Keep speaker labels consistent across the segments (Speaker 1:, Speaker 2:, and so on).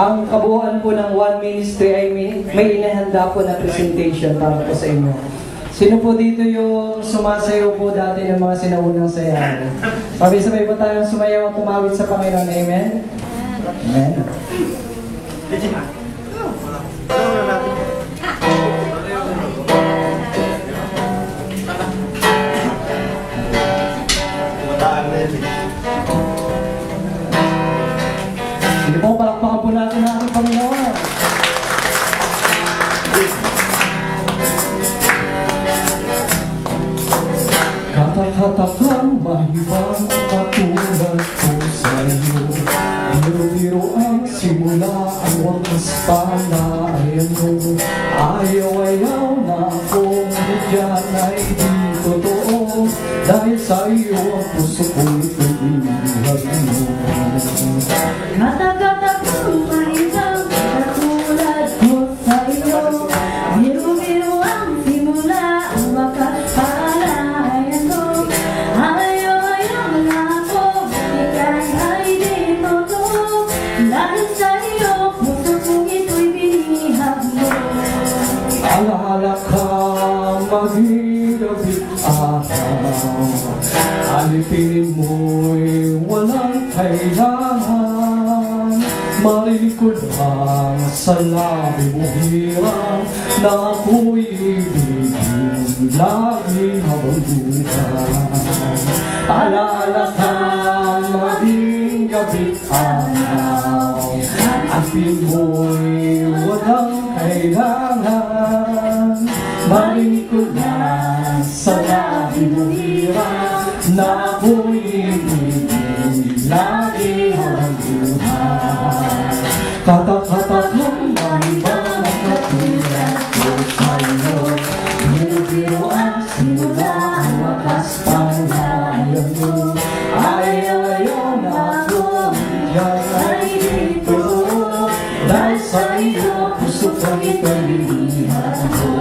Speaker 1: Ang kabuuan po ng One Ministry ay may inihanda po na presentation para po sa inyo. Sino po dito yung sumasayaw po dati ng mga sinaunang sayaw? Sabay-sabay po tayong sumayaw at tumawid sa Panginoon. Amen? Amen. Sige po, palakpakan po natin ang ating Panginoon. Katakang mahibang katulad ko sa'yo. Biro-biro ang simula, ang wakas palayan mo. Ayaw-ayaw na akong bigyan ay di totoo. Dahil sa iyo ang puso ko'y pinihag mo.
Speaker 2: Katakang mahibang katulad ko sa'yo. Biro-biro ang simula, ang wakas palayan mo. Ayaw-ayaw na ako, bigyan ay di totoo. Dahil sa'yo, puso kong ito'y binihag mo.
Speaker 1: Alaala ka maging gabit araw. Alipinin mo'y walang kailangan. Marinig ko lang sa labi mo hirang na ako'y ibigin lagi habang buhay. Alaala ka maging gabit araw. Alipin mo'y walang kailangan. Marinig ko lang sa labi mo hirang na ako'y ibigin lagi habang buhay. Katakang mahibang katulad ko sa'yo. Biro-biro ang simula, ang wakas palayan mo. Ayaw-ayaw na ako, bigyan ay dito. Dahil sa iyo, puso kong ipinilihan ko.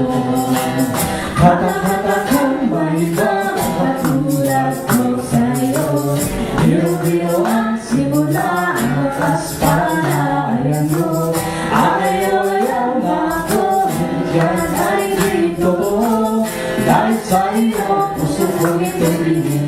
Speaker 1: Katakang mahibang katulad ko sa'yo. Biro-biro ang simula, ang wakas palayan mo. Ayaw-ayaw na ako, bigyan ay dito. Dahil sa iyo, puso kong ipinilihan